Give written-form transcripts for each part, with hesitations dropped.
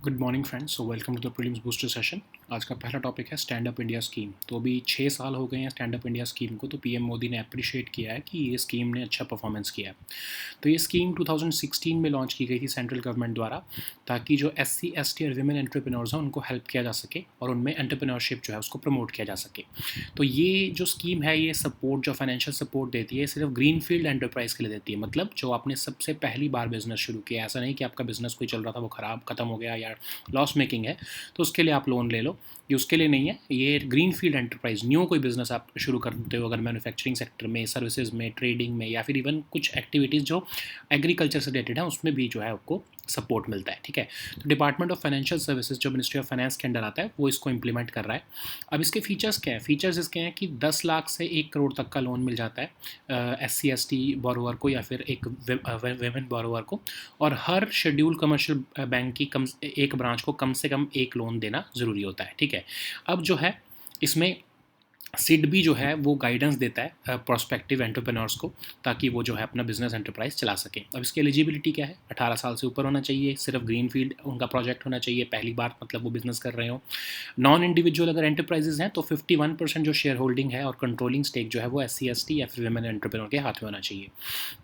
Good morning friends, so welcome to the prelims booster session. आज का पहला topic है स्टैंड अप इंडिया स्कीम। तो अभी 6 साल हो गए हैं स्टैंड अप इंडिया स्कीम को, तो पीएम मोदी ने अप्रिशिएट किया है कि ये स्कीम ने अच्छा परफॉर्मेंस किया है। तो ये स्कीम 2016 में लॉन्च की गई थी सेंट्रल गवर्नमेंट द्वारा, ताकि जो SC ST और विमेन एंटरप्रेन्योर्स हैं उनको हेल्प किया जा सके और उनमें एंटरप्रेन्योरशिप जो है उसको प्रमोट किया जा सके। तो ये जो स्कीम है, ये सपोर्ट जो फाइनेंशियल सपोर्ट देती है सिर्फ ग्रीन फील्ड एंटरप्राइज के लिए देती है। मतलब जो आपने सबसे पहली बार बिजनेस शुरू किया, ऐसा नहीं कि आपका बिजनेस कोई चल रहा था वो खत्म हो गया या लॉस मेकिंग है तो उसके लिए आप लोन ले लो, ये उसके लिए नहीं है। ये ग्रीन फील्ड एंटरप्राइज, न्यू कोई बिजनेस आप शुरू करते हो अगर मैन्युफैक्चरिंग सेक्टर में, सर्विसेज में, ट्रेडिंग में, या फिर इवन कुछ एक्टिविटीज़ जो एग्रीकल्चर से रिलेटेड है उसमें भी जो है आपको सपोर्ट मिलता है। ठीक है, तो डिपार्टमेंट ऑफ फाइनेंशियल सर्विसेज जो मिनिस्ट्री ऑफ फाइनेंस के अंडर आता है वो इसको इंप्लीमेंट कर रहा है। अब इसके फीचर्स क्या है? फीचर्स इसके हैं कि 10 लाख से 1 करोड़ तक का लोन मिल जाता है SC ST बोरोवर को या फिर एक वेमेन बोरोवर को, और हर शेड्यूल कमर्शियल बैंक की एक ब्रांच को कम से कम एक लोन देना ज़रूरी होता है। ठीक है, अब जो है इसमें सिड भी जो है वो गाइडेंस देता है प्रोस्पेक्टिव एंटरप्रेन्योर्स को, ताकि वो जो है अपना बिजनेस एंटरप्राइज चला सकें। अब इसकी एलिजिबिलिटी क्या है? 18 साल से ऊपर होना चाहिए, सिर्फ ग्रीन फील्ड उनका प्रोजेक्ट होना चाहिए, पहली बार मतलब वो बिजनेस कर रहे हो। नॉन इंडिविजुअल अगर एंटरप्राइजेज हैं तो 51% जो शेयर होल्डिंग है और कंट्रोलिंग स्टेक जो है वो SC ST या फिर विमेन एंटरप्रेन्योर के हाथ में होना चाहिए।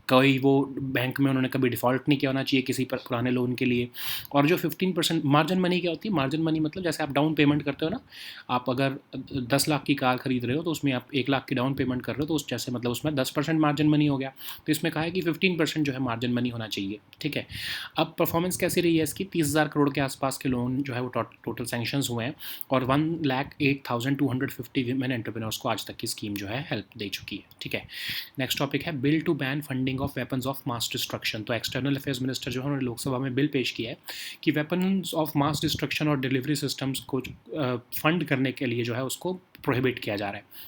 कोई वो बैंक में उन्होंने कभी डिफ़ॉल्ट नहीं किया होना चाहिए किसी पर पुराने लोन के लिए। और जो 15% मार्जिन मनी क्या होती है? मार्जिन मनी मतलब जैसे आप डाउन पेमेंट करते हो ना, आप अगर 10 लाख की कार खरीद रहे हो तो उसमें आप 1 लाख की डाउन पेमेंट कर रहे हो, तो उस जैसे मतलब उसमें 10% मार्जिन मनी हो गया। तो इसमें कहा है कि 15% जो है मार्जिन मनी होना चाहिए। ठीक है, अब परफॉर्मेंस कैसी रही है इसकी? 30,000 करोड़ के आसपास के लोन जो है वो टोटल सैंक्शंस हुए हैं, और 1,08,250 विमेन एंटरप्रेन्योर्स को आज तक की स्कीम जो है हेल्प दे चुकी है। ठीक है, नेक्स्ट टॉपिक है bill to ban funding of weapons of mass destruction. तो एक्सटर्नल अफेयर्स मिनिस्टर जो है उन्होंने लोकसभा में बिल पेश किया है कि वेपन्स ऑफ मास डिस्ट्रक्शन और डिलीवरी सिस्टम्स को फंड करने के लिए जो है उसको प्रोहिबिट किया जा रहा है।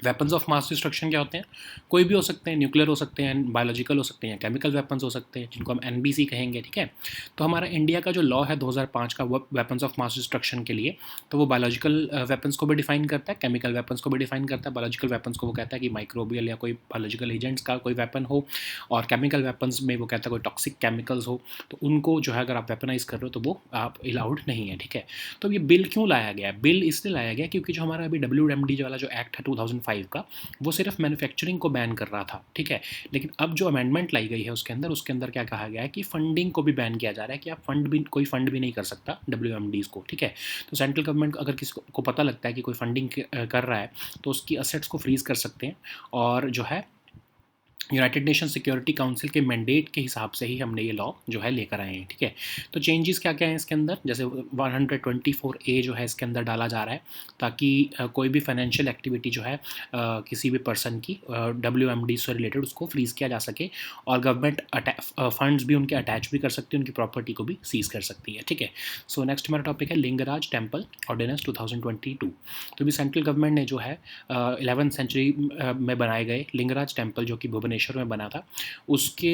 वेपन्स ऑफ मास डिस्ट्रक्शन क्या होते हैं? कोई भी हो सकते हैं, न्यूक्लियर हो सकते हैं, बायोलॉजिकल हो सकते हैं, केमिकल वेपन्स हो सकते हैं, जिनको हम NBC कहेंगे। ठीक है, तो हमारा इंडिया का जो लॉ है 2005 का वेपन्स ऑफ मास डिस्ट्रक्शन के लिए, तो वो बायोलॉजिकल वेपन्स को भी डिफाइन करता है, केमिकल वेपन्स को भी डिफाइन करता है। बायोलॉजिकल वेपन्स को वो कहता है कि माइक्रोबियल या कोई बायोलॉजिकल एजेंट्स का कोई वेपन हो, और केमिकल वेपन्स में वो कहता है कोई टॉक्सिक केमिकल्स हो, तो उनको जो है अगर आप वेपनाइज कर रहे हो तो वो आप अलाउड नहीं है। ठीक है, तो ये बिल क्यों लाया गया? बिल इसलिए लाया गया क्योंकि जो हमारा अभी WMD वाला जो एक्ट है 2005 का, वो सिर्फ मैन्युफैक्चरिंग को बैन कर रहा था। ठीक है, लेकिन अब जो अमेंडमेंट लाई गई है उसके अंदर क्या कहा गया है कि फंडिंग को भी बैन किया जा रहा है, कि आप कोई फंड भी नहीं कर सकता WMDs को। ठीक है, तो सेंट्रल गवर्नमेंट अगर किसी को पता लगता है कि कोई फंडिंग कर रहा है तो उसकी असेट्स को फ्रीज कर सकते हैं, और जो है यूनाइटेड नेशन सिक्योरिटी काउंसिल के मैंडेट के हिसाब से ही हमने ये लॉ जो है लेकर आए हैं। ठीक है, तो चेंजेस क्या क्या हैं इसके अंदर? जैसे 124A जो है इसके अंदर डाला जा रहा है, ताकि कोई भी फाइनेंशियल एक्टिविटी जो है किसी भी पर्सन की WMD से रिलेटेड उसको फ्रीज़ किया जा सके, और गवर्नमेंट फंड्स भी उनके अटैच भी कर सकती है, उनकी प्रॉपर्टी को भी सीज़ कर सकती है। ठीक है, सो नेक्स्ट हमारा टॉपिक है लिंगराज टेम्पल ऑर्डिनेंस 2022। तो भी सेंट्रल गवर्नमेंट ने जो है 11th सेंचुरी में बनाए गए लिंगराज टेम्पल जो कि भुवनेश्वर में बना था, उसके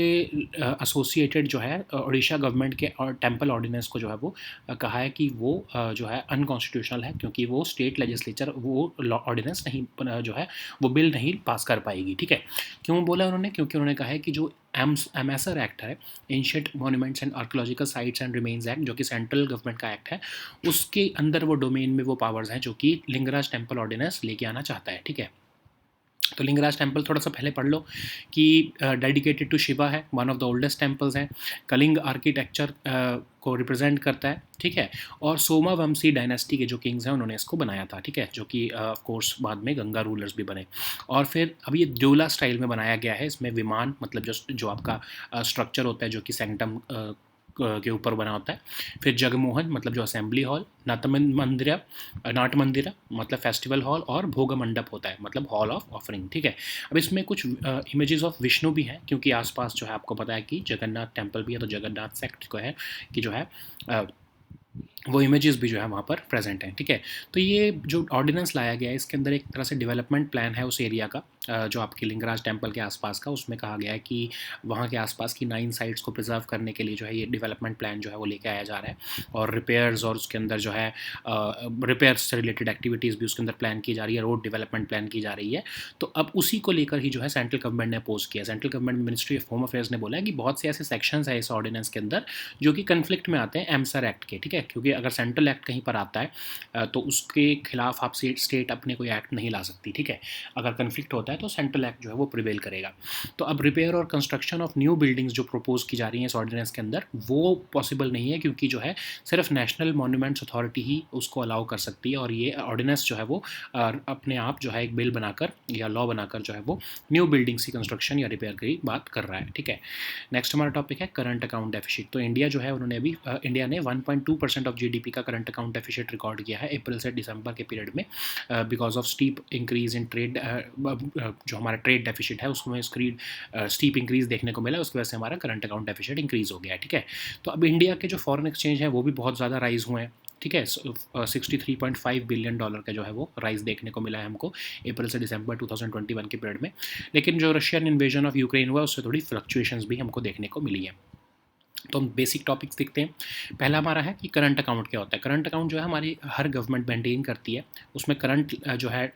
एसोसिएटेड जो है उड़ीसा गवर्नमेंट के और टेम्पल ऑर्डिनेंस को जो है वो कहा है कि वो जो है अनकॉन्स्टिट्यूशनल है, क्योंकि वो स्टेट लेजिस्लेचर वो ऑर्डिनेंस नहीं जो है वो बिल नहीं पास कर पाएगी। ठीक है, क्यों बोला उन्होंने? क्योंकि उन्होंने कहा है कि जो एमएसआर एक्ट है, ancient monuments and archaeological sites and remains act, जो कि सेंट्रल गवर्नमेंट का एक्ट है, उसके अंदर वो डोमेन में वो पावर्स हैं जो कि लिंगराज टेम्पल ऑर्डिनेंस लेके आना चाहता है। ठीक है, तो लिंगराज टेम्पल थोड़ा सा पहले पढ़ लो कि डेडिकेटेड टू शिवा है, one of the oldest temples हैं, कलिंग आर्किटेक्चर को रिप्रेजेंट करता है। ठीक है, और सोमावंशी डायनेस्टी के जो किंग्स हैं उन्होंने इसको बनाया था। ठीक है, जो कि ऑफ कोर्स बाद में गंगा रूलर्स भी बने, और फिर अब ये ड्यूला स्टाइल में बनाया गया है। इसमें विमान मतलब जो आपका स्ट्रक्चर होता है जो कि सेंक्टम के ऊपर बना होता है, फिर जगमोहन मतलब जो असेंबली हॉल, नाट मंदिर मतलब फेस्टिवल हॉल, और भोग मंडप होता है मतलब हॉल ऑफ ऑफरिंग। ठीक है, अब इसमें कुछ इमेजेस ऑफ विष्णु भी हैं, क्योंकि आसपास जो है आपको पता है कि जगन्नाथ टेम्पल भी है, तो जगन्नाथ सेक्ट को है कि जो है वो इमेजेस भी जो है वहाँ पर प्रेजेंट हैं, ठीक है। तो ये जो ऑर्डिनेंस लाया गया है इसके अंदर एक तरह से डेवलपमेंट प्लान है उस एरिया का, जो आपकी लिंगराज टेम्पल के आसपास का। उसमें कहा गया है कि वहाँ के आसपास की 9 साइट्स को प्रिजर्व करने के लिए जो है ये डेवलपमेंट प्लान जो है वो लेके आया जा रहा है, और रिपेयर्स और उसके अंदर जो है रिपेयर्स से रिलेटेड एक्टिविटीज़ भी उसके अंदर प्लान की जा रही है, रोड डेवलपमेंट प्लान की जा रही है। तो अब उसी को लेकर ही जो है सेंट्रल गवर्नमेंट ने अपोज किया। Central government ministry of home affairs ने बोला है कि बहुत से ऐसे सेक्शंस है इस ऑर्डिनेंस के अंदर जो कि कन्फ्लिक्ट में आते हैं एमसर एक्ट के, ठीक है। क्योंकि अगर सेंट्रल एक्ट कहीं पर आता है तो उसके खिलाफ आप स्टेट अपने कोई एक्ट नहीं ला सकती, ठीक है। अगर कन्फ्लिक्ट होता है तो सेंट्रल एक्ट जो है वो प्रिवेल करेगा। तो अब रिपेयर और कंस्ट्रक्शन ऑफ न्यू बिल्डिंग्स जो प्रपोज की जा रही हैं इस ऑर्डिनेंस के अंदर वो पॉसिबल नहीं है, क्योंकि जो है सिर्फ नेशनल मॉन्यूमेंट्स अथॉरिटी ही उसको अलाउ कर सकती है, और ये ऑर्डिनेंस जो है वो अपने आप जो है एक बिल बनाकर या लॉ बनाकर जो है वो न्यू बिल्डिंग्स की कंस्ट्रक्शन या रिपेयर की बात कर रहा है, ठीक है। नेक्स्ट हमारा टॉपिक है करंट अकाउंट डेफिसिट। तो इंडिया जो है उन्होंने अभी इंडिया ने 1.2% ऑफ जीडीपी का करंट अकाउंट डेफिसिट रिकॉर्ड किया है अप्रैल से दिसंबर के पीरियड में, because of steep increase in trade. जो हमारा ट्रेड डेफिसिट है उसमें स्टीप इंक्रीज देखने को मिला, उसकी वजह से हमारा करंट अकाउंट डेफिसिट इंक्रीज हो गया है, ठीक है। तो अब इंडिया के जो फॉरेन एक्सचेंज है वो भी बहुत ज़्यादा राइज हुए हैं, ठीक है। 63.5 बिलियन डॉलर का जो है वो राइज देखने को मिला है हमको अप्रैल से दिसंबर 2021 के पीरियड में। लेकिन जो रशियन इन्वेजन ऑफ यूक्रेन हुआ उससे थोड़ी फ्लक्चुएशंस भी हमको देखने को मिली है। तो हम बेसिक टॉपिक्स देखते हैं। पहला हमारा है कि करंट अकाउंट क्या होता है। करंट अकाउंट जो है हमारी हर गवर्नमेंट मेंटेन करती है, उसमें करंट जो है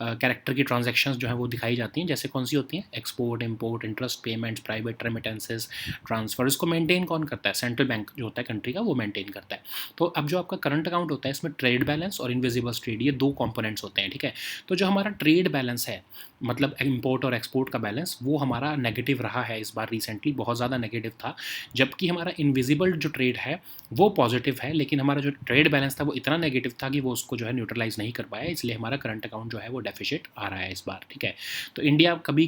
कैरेक्टर की ट्रांजैक्शंस जो है वो दिखाई जाती हैं। जैसे कौन सी होती हैं, export, import, interest payments, private remittances, transfer. इसको मेंटेन कौन करता है, सेंट्रल बैंक जो होता है कंट्री का वो मेंटेन करता है। तो अब जो आपका करंट अकाउंट होता है इसमें ट्रेड बैलेंस और इनविजिबल ट्रेड ये दो कॉम्पोनेंट्स होते हैं, ठीक है। तो जो हमारा ट्रेड बैलेंस है मतलब इंपोर्ट और एक्सपोर्ट का बैलेंस वो हमारा नेगेटिव रहा है इस बार, रिसेंटली बहुत ज़्यादा नेगेटिव था। जबकि हमारा इनविजिबल जो ट्रेड है वो पॉजिटिव है, लेकिन हमारा जो ट्रेड बैलेंस था वो इतना नेगेटिव था कि वो उसको जो है न्यूट्रलाइज नहीं कर पाया, इसलिए हमारा करंट अकाउंट जो है वो डेफिसिट आ रहा है इस बार, ठीक है। तो इंडिया कभी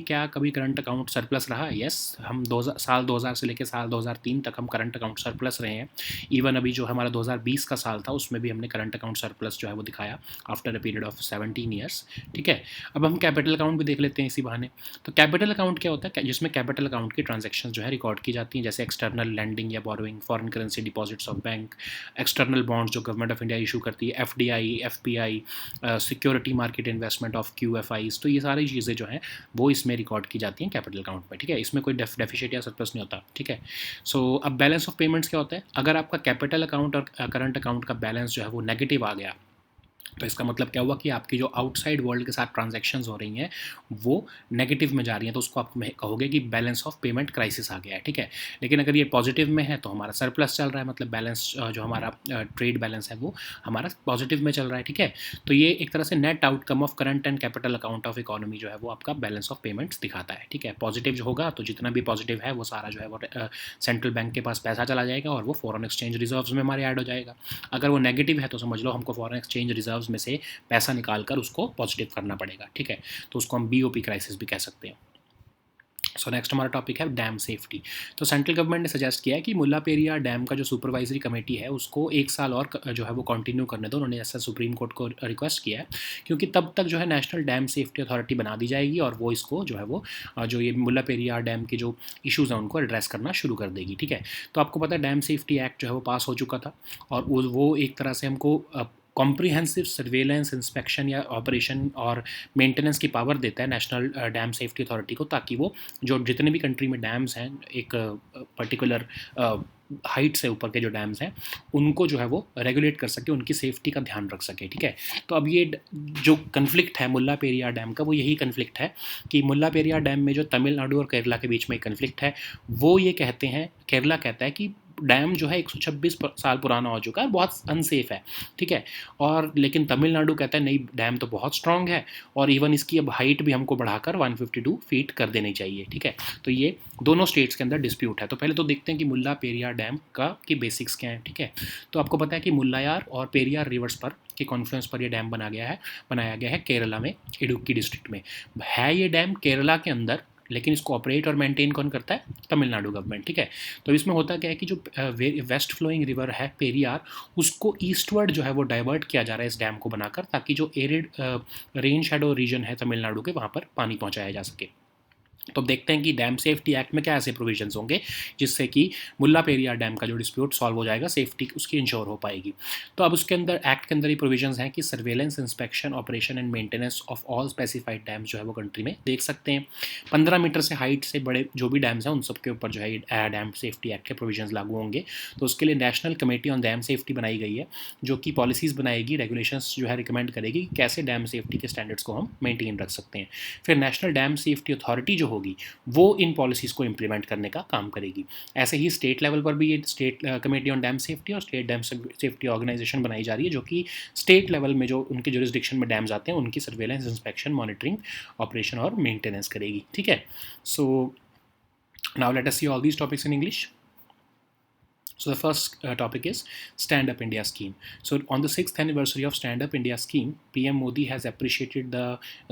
करंट अकाउंट सरप्लस रहा है, यस। हम साल 2000 से लेकर साल 2003 तक हम करंट अकाउंट सरप्लस रहे हैं। इवन अभी जो हमारा 2020 का साल था उसमें भी हमने करंट अकाउंट सरप्लस जो है वो दिखाया after a period of 17 years, ठीक है। अब हम कैपिटल अकाउंट भी देख लेते हैं इसी बहाने। तो कैपिटल अकाउंट क्या होता है, जिसमें कैपिटल अकाउंट की ट्रांजैक्शन जो है रिकॉर्ड की जाती हैं, जैसे एक्सटर्नल लैंडिंग या borrowing, foreign currency deposits of bank, external bonds जो गवर्नमेंट ऑफ इंडिया इशू करती है, FDI, FPI, security market investment of QFIs. तो ये सारी चीज़ें जो हैं वो इसमें रिकॉर्ड की जाती हैं कैपिटल अकाउंट में, ठीक है। इसमें कोई डेफिसिट या सरप्लस नहीं होता, ठीक है। सो अब बैलेंस ऑफ पेमेंट्स क्या होता है, अगर आपका कैपिटल अकाउंट और करंट अकाउंट का बैलेंस जो है वो नेगेटिव आ गया तो इसका मतलब क्या हुआ कि आपकी जो आउटसाइड वर्ल्ड के साथ ट्रांजैक्शंस हो रही हैं वो नेगेटिव में जा रही हैं, तो उसको आप कहोगे कि बैलेंस ऑफ पेमेंट क्राइसिस आ गया है, ठीक है। लेकिन अगर ये पॉजिटिव में है तो हमारा सरप्लस चल रहा है, मतलब बैलेंस जो हमारा ट्रेड बैलेंस है वो हमारा पॉजिटिव में चल रहा है, ठीक है। तो ये एक तरह से net outcome of current and capital account of economy जो है वो आपका बैलेंस ऑफ पेमेंट्स दिखाता है, ठीक है। पॉजिटिव जो होगा तो जितना भी पॉजिटिव है वो सारा जो है वो सेंट्रल बैंक के पास पैसा चला जाएगा और वो फॉरेन एक्सचेंज रिजर्व्स में हमारे ऐड हो जाएगा। अगर वो नेगेटिव है तो समझ लो हमको फॉरेन एक्सचेंज रिजर्व्स में से पैसा निकाल कर उसको पॉजिटिव करना पड़ेगा, ठीक है। तो उसको हम बीओपी क्राइसिस भी कह सकते हैं। सो नेक्स्ट हमारा टॉपिक है डैम सेफ्टी। तो सेंट्रल गवर्नमेंट ने सजेस्ट किया है कि मुल्ला पेरियार डैम का जो सुपरवाइजरी कमेटी है उसको 1 साल और जो है वो कंटिन्यू करने दो। उन्होंने ऐसा सुप्रीम कोर्ट को रिक्वेस्ट किया है, क्योंकि तब तक जो है नेशनल डैम सेफ्टी अथॉरिटी बना दी जाएगी और वो इसको जो है वो जो ये मुल्ला पेरियार डैम के जो इशूज़ हैं उनको एड्रेस करना शुरू कर देगी, ठीक है। तो आपको पता है डैम सेफ्टी एक्ट जो है वो पास हो चुका था और वो एक तरह से हमको कॉम्प्रिहेंसिव सर्वेलेंस, इंस्पेक्शन या ऑपरेशन और मेंटेनेंस की पावर देता है नेशनल डैम सेफ्टी अथॉरिटी को, ताकि वो जो जितने भी कंट्री में डैम्स हैं एक पर्टिकुलर हाइट से ऊपर के जो डैम्स हैं उनको जो है वो रेगुलेट कर सके, उनकी सेफ्टी का ध्यान रख सके, ठीक है। तो अब ये जो कन्फ्लिक्ट है मुल्ला पेरियार डैम का वो यही कन्फ्लिक्ट है कि मुल्ला पेरियार डैम में जो तमिलनाडु और केरला के बीच में एक कन्फ्लिक्ट है, वो ये कहते हैं, केरला कहता है कि डैम जो है 126 साल पुराना हो चुका है, बहुत अनसेफ है, ठीक है। और लेकिन तमिलनाडु कहता है नहीं, डैम तो बहुत स्ट्रांग है और इवन इसकी अब हाइट भी हमको बढ़ाकर 152 फीट कर देनी चाहिए, ठीक है। तो ये दोनों स्टेट्स के अंदर डिस्प्यूट है। तो पहले तो देखते हैं कि मुल्ला पेरियार डैम का की बेसिक्स क्या है, ठीक है। तो आपको पता है कि मुल्लायार और पेरियार रिवर्स पर के कॉन्फ्लुएंस पर ये डैम बनाया गया है केरला में, इडुक्की डिस्ट्रिक्ट में है ये डैम केरला के अंदर, लेकिन इसको ऑपरेट और मेंटेन कौन करता है, तमिलनाडु गवर्नमेंट, ठीक है। तो इसमें होता क्या है कि जो वेस्ट फ्लोइंग रिवर है पेरियार उसको ईस्टवर्ड जो है वो डाइवर्ट किया जा रहा है इस डैम को बनाकर, ताकि जो एरिड रेन शेडो रीजन है तमिलनाडु के वहाँ पर पानी पहुँचाया जा सके। तो अब देखते हैं कि डैम सेफ्टी एक्ट में क्या ऐसे प्रोविजंस होंगे जिससे कि मुल्ला पेरियार डैम का जो डिस्प्यूट सॉल्व हो जाएगा, सेफ्टी उसकी इंश्योर हो पाएगी। तो अब उसके अंदर एक्ट के अंदर ही प्रोविजंस हैं कि surveillance, inspection, operation and maintenance of all specified dams जो है वो कंट्री में देख सकते हैं। 15 मीटर से हाइट से बड़े जो भी डैम्स हैं उन सब के ऊपर जो है डैम सेफ्टी एक्ट के प्रोविजंस लागू होंगे। तो उसके लिए national committee on dam safety बनाई गई है, जो कि पॉलिसीज़ बनाएगी, रेगुलेशंस जो है रिकमेंड करेगी कि कैसे डैम सेफ्टी के स्टैंडर्ड्स को हम मेंटेन रख सकते हैं। फिर नेशनल डैम सेफ्टी अथॉरिटी जो होगी वो इन पॉलिसीज़ को इम्प्लीमेंट करने का काम करेगी। ऐसे ही स्टेट लेवल पर भी ये state committee on dam safety और स्टेट डैम सेफ्टी ऑर्गेनाइजेशन बनाई जा रही है, जो कि स्टेट लेवल में जो उनके जुरिस्डिक्शन में डैम्स आते हैं उनकी सर्वेलेंस, इंस्पेक्शन, मॉनिटरिंग, ऑपरेशन और मेंटेनेंस करेगी। ठीक है, so now let us see all these topics in English. So the first topic is Stand Up India scheme. So on the 6th anniversary of Stand Up India scheme, PM Modi has appreciated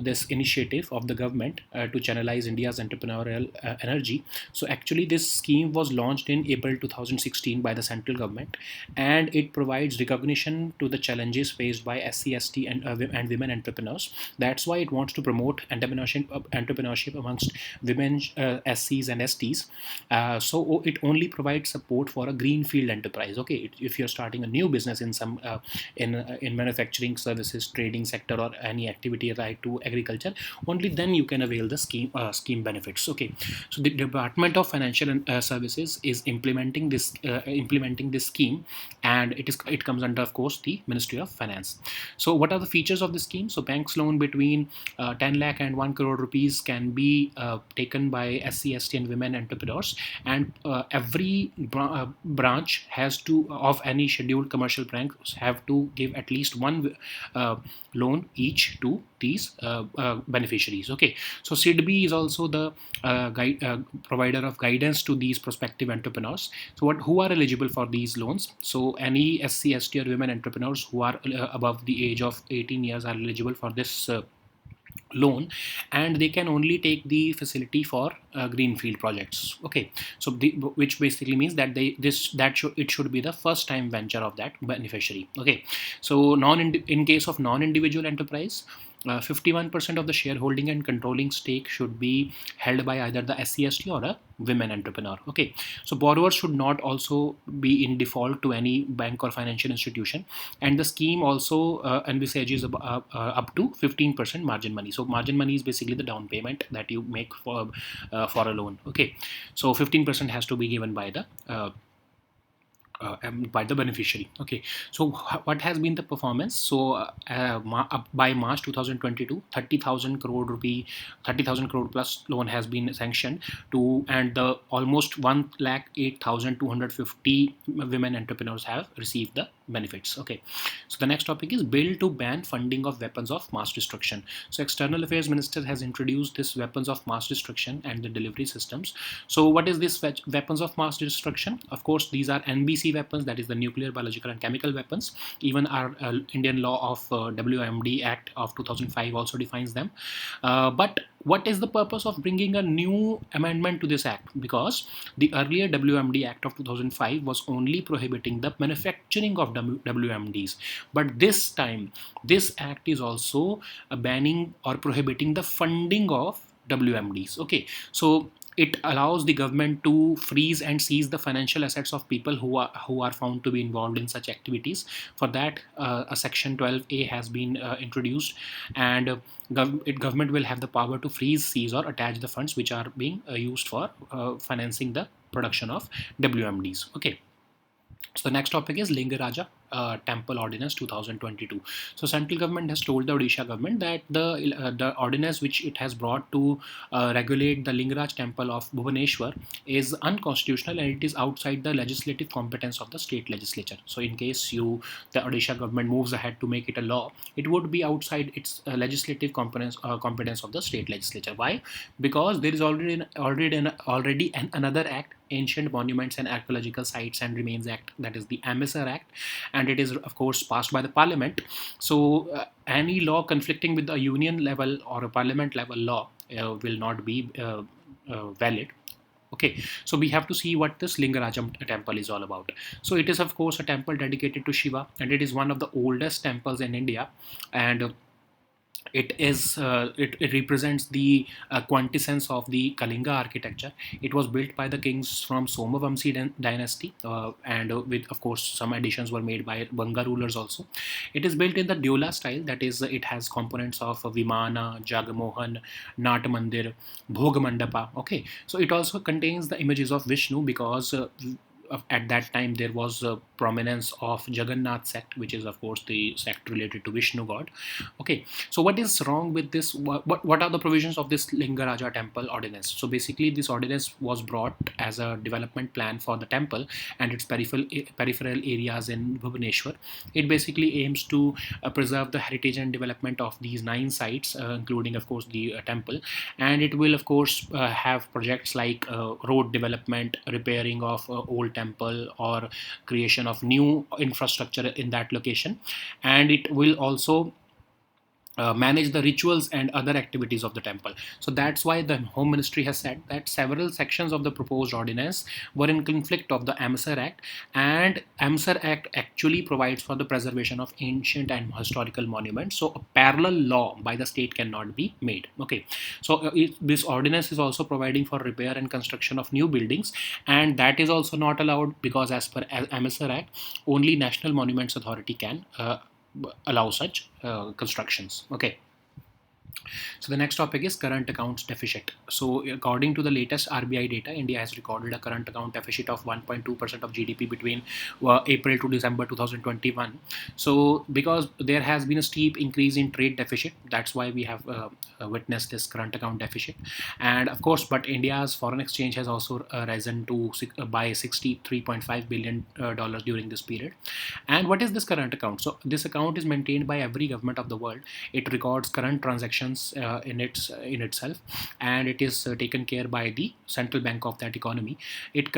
this initiative of the government to channelize India's entrepreneurial energy. So actually this scheme was launched in April 2016 by the central government, and it provides recognition to the challenges faced by SC, ST and women entrepreneurs. That's why it wants to promote entrepreneurship amongst women, SCs and STs. So it only provides support for a greenfield enterprise. Okay, if you're starting a new business in some in manufacturing, services, trading sector, or any activity right to agriculture, only then you can avail the scheme benefits. Okay, so the Department of Financial Services is implementing this scheme, and it comes under, of course, the Ministry of Finance. So what are the features of the scheme? So banks loan between 10 lakh and 1 crore rupees can be taken by SC, ST and women entrepreneurs, and every branch has to of any scheduled commercial bank have to give at least one loan each to these beneficiaries. Okay, so SIDBI is also the provider of guidance to these prospective entrepreneurs. So who are eligible for these loans? So any SC, ST or women entrepreneurs who are above the age of 18 years are eligible for this loan, and they can only take the facility for greenfield projects. Okay, so which basically means that it should be the first time venture of that beneficiary. Okay, so in case of non-individual enterprise, 51% of the shareholding and controlling stake should be held by either the SCST or a women entrepreneur. Okay, so borrowers should not also be in default to any bank or financial institution, and the scheme also envisages up to 15% margin money. So margin money is basically the down payment that you make for a loan. Okay, so 15% has to be given by the beneficiary. Okay, so what has been the performance? So by March 2022, 30,000 crore plus loan has been sanctioned to, and the almost 1,08,250 women entrepreneurs have received the benefits. Okay, so the next topic is bill to ban funding of weapons of mass destruction. So External Affairs Minister has introduced this weapons of mass destruction and the delivery systems. So what is this weapons of mass destruction? Of course, these are NBC weapons, that is the nuclear, biological and chemical weapons. Even our Indian law of WMD Act of 2005 also defines them. But what is the purpose of bringing a new amendment to this act? Because the earlier WMD Act of 2005 was only prohibiting the manufacturing of WMDs, but this time this act is also banning or prohibiting the funding of WMDs. Okay, so it allows the government to freeze and seize the financial assets of people who are found to be involved in such activities. For that, a section 12A has been introduced, and government will have the power to freeze, seize or attach the funds which are being used for financing the production of WMDs. Okay, so the next topic is Lingaraja Temple Ordinance 2022. So central government has told the Odisha government that the ordinance which it has brought to regulate the Lingaraj Temple of Bhubaneswar is unconstitutional, and it is outside the legislative competence of the state legislature. So in case the Odisha government moves ahead to make it a law, it would be outside its legislative competence of the state legislature. Why? Because there is already another act, Ancient Monuments and Archaeological Sites and Remains Act, that is the AMISR Act, and it is of course passed by the parliament. So any law conflicting with a union level or a parliament level law will not be valid. Okay, so we have to see what this Lingarajam temple is all about. So it is of course a temple dedicated to Shiva, and it is one of the oldest temples in India, and it represents the quintessence of the Kalinga architecture. It was built by the kings from Somavamsi dynasty, and with, of course, some additions were made by Vanga rulers also. It is built in the Dyola style, that is, it has components of Vimana, Jagmohan, Nat Mandir, Bhog Mandapa. Okay, so it also contains the images of Vishnu, because at that time there was a prominence of Jagannath sect, which is of course the sect related to Vishnu god. Okay, so what is wrong with this? What are the provisions of this Lingaraja temple ordinance? So basically, this ordinance was brought as a development plan for the temple and its peripheral areas in Bhubaneswar. It basically aims to preserve the heritage and development of these 9 sites, including, of course, the temple. And it will, of course, have projects like road development, repairing of old temple, or creation of new infrastructure in that location. And it will also manage the rituals and other activities of the temple. So that's why the Home Ministry has said that several sections of the proposed ordinance were in conflict of the Amsar Act, and Amsar Act actually provides for the preservation of ancient and historical monuments. So a parallel law by the state cannot be made. Okay, so this ordinance is also providing for repair and construction of new buildings, and that is also not allowed, because as per Amsar Act, only National Monuments Authority can allow such constructions. Okay, so the next topic is current accounts deficit. So according to the latest RBI data, India has recorded a current account deficit of 1.2% of GDP between April to December 2021. So because there has been a steep increase in trade deficit, that's why we have witnessed this current account deficit. And of course, but India's foreign exchange has also risen to by $63.5 billion during this period. And what is this current account? So this account is maintained by every government of the world. It records current transactions in itself, and it is taken care by the central bank of that economy. It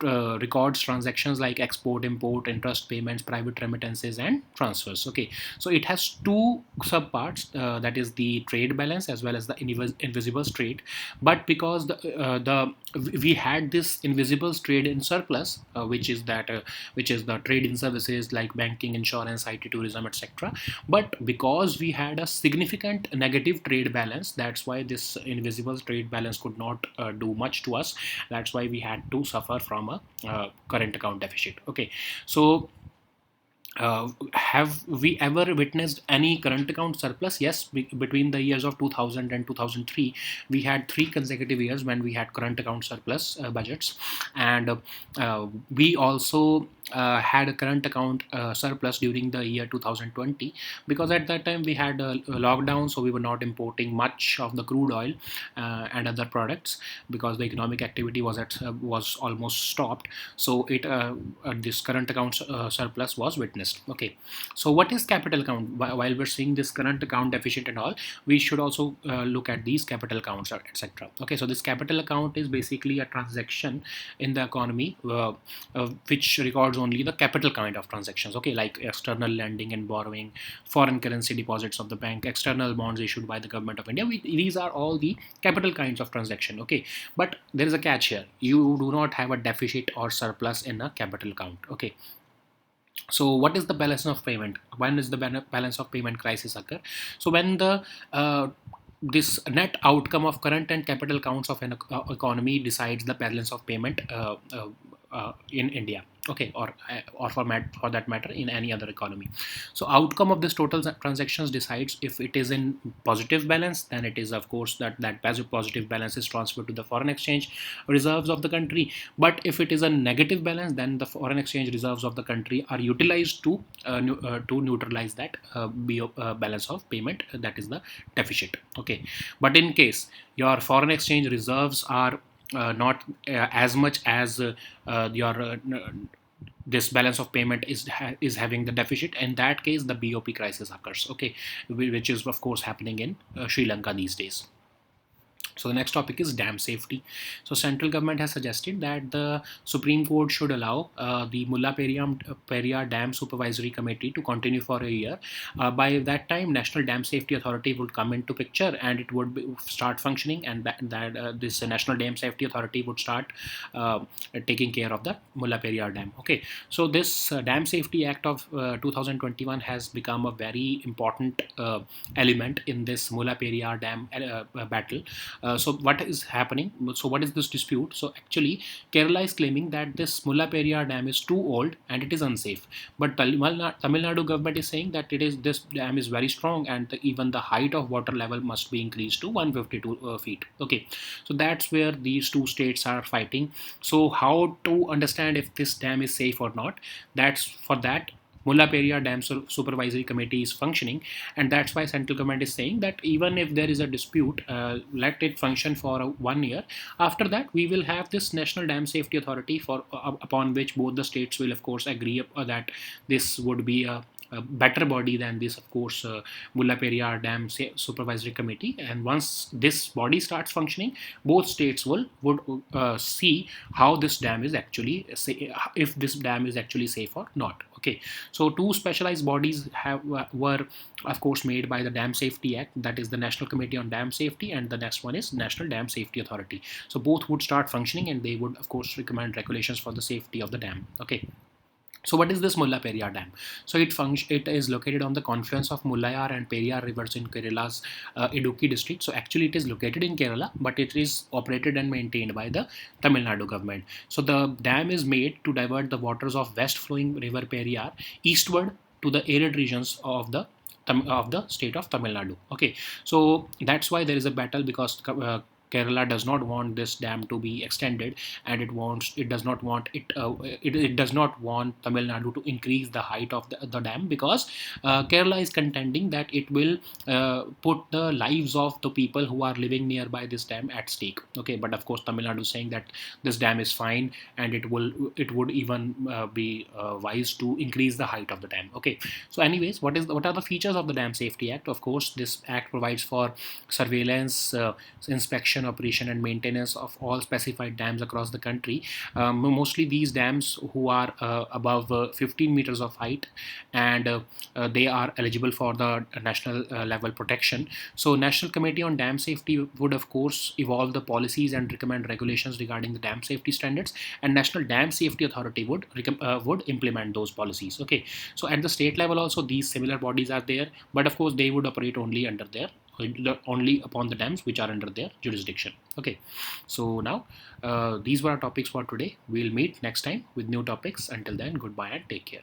records transactions like export, import, interest payments, private remittances, and transfers. Okay, so it has 2 subparts, that is the trade balance as well as the invisible trade. But because we had this invisible trade in surplus, which is the trade in services like banking, insurance, IT, tourism, etc. But because we had a significant negative trade balance, that's why this invisible trade balance could not do much to us. That's why we had to suffer from a current account deficit. Okay, so have we ever witnessed any current account surplus? Yes, between the years of 2000 and 2003, we had 3 consecutive years when we had current account surplus budgets, and we also had a current account surplus during the year 2020, because at that time we had a lockdown, so we were not importing much of the crude oil and other products, because the economic activity was almost stopped. So this current account surplus was witnessed. Okay, so what is capital account? While we're seeing this current account deficit and all, we should also look at these capital accounts, etc. Okay, so this capital account is basically a transaction in the economy which records only the capital kind of transactions. Okay, like external lending and borrowing, foreign currency deposits of the bank, external bonds issued by the government of India. These are all the capital kinds of transaction. Okay, but there is a catch here: you do not have a deficit or surplus in a capital account. Okay, so what is the balance of payment? When is the balance of payment crisis occur? So when the this net outcome of current and capital accounts of an economy decides the balance of payment in India. Okay, or for that matter in any other economy. So outcome of this total transactions decides if it is in positive balance, then it is of course that positive balance is transferred to the foreign exchange reserves of the country. But if it is a negative balance, then the foreign exchange reserves of the country are utilized to neutralize that balance of payment, that is the deficit. Okay, but in case your foreign exchange reserves are not as much as your this balance of payment is having the deficit, in that case the BOP crisis occurs. Okay, which is of course happening in Sri Lanka these days. So the next topic is dam safety. So central government has suggested that the Supreme Court should allow the Mulla Periyar Dam Supervisory Committee to continue for a year. By that time, National Dam Safety Authority would come into picture, and it would start functioning, and this National Dam Safety Authority would start uh, taking care of the Mulla Periyar Dam. Okay, so this Dam Safety Act of 2021 has become a very important element in this Mulla Periyar Dam battle. So what is happening? So what is this dispute? So actually, Kerala is claiming that this Mulla Periyar Dam is too old and it is unsafe. But Tamil Nadu government is saying that this dam is very strong, and even the height of water level must be increased to 152 feet. Okay, so that's where these two states are fighting. So how to understand if this dam is safe or not? That's for that Mulla Periyar Dam Supervisory Committee is functioning, and that's why central government is saying that even if there is a dispute, let it function for 1 year. After that, we will have this National Dam Safety Authority for upon which both the states will, of course, agree that this would be a better body than this, of course, Mulla Periyar Dam Supervisory Committee. And once this body starts functioning, both states would see how this dam is actually if this dam is actually safe or not. Okay, so two specialized bodies were, of course, made by the Dam Safety Act. That is the National Committee on Dam Safety, and the next one is National Dam Safety Authority. So both would start functioning, and they would, of course, recommend regulations for the safety of the dam. Okay. So what is this Mulla Periyar Dam? So it is located on the confluence of Mullayar and Periyar rivers in Kerala's Idukki district. So actually it is located in Kerala, but it is operated and maintained by the Tamil Nadu government. So the dam is made to divert the waters of west flowing river Periyar eastward to the arid regions of the state of Tamil Nadu. Okay, so that's why there is a battle, because Kerala does not want this dam to be extended, and it does not want it does not want Tamil Nadu to increase the height of the dam, because Kerala is contending that it will put the lives of the people who are living nearby this dam at stake. Okay, but of course Tamil Nadu is saying that this dam is fine, and it would even be wise to increase the height of the dam. Okay, so anyways, what are the features of the Dam Safety Act? Of course, this act provides for surveillance, inspection, operation, and maintenance of all specified dams across the country. Mostly these dams who are above 15 meters of height, and they are eligible for the national level protection. So National Committee on Dam Safety would, of course, evolve the policies and recommend regulations regarding the dam safety standards, and National Dam Safety Authority would implement those policies. Okay, so at the state level also these similar bodies are there, but of course they would operate only upon the dams which are under their jurisdiction. Okay, so now these were our topics for today. We'll meet next time with new topics. Until then, goodbye and take care.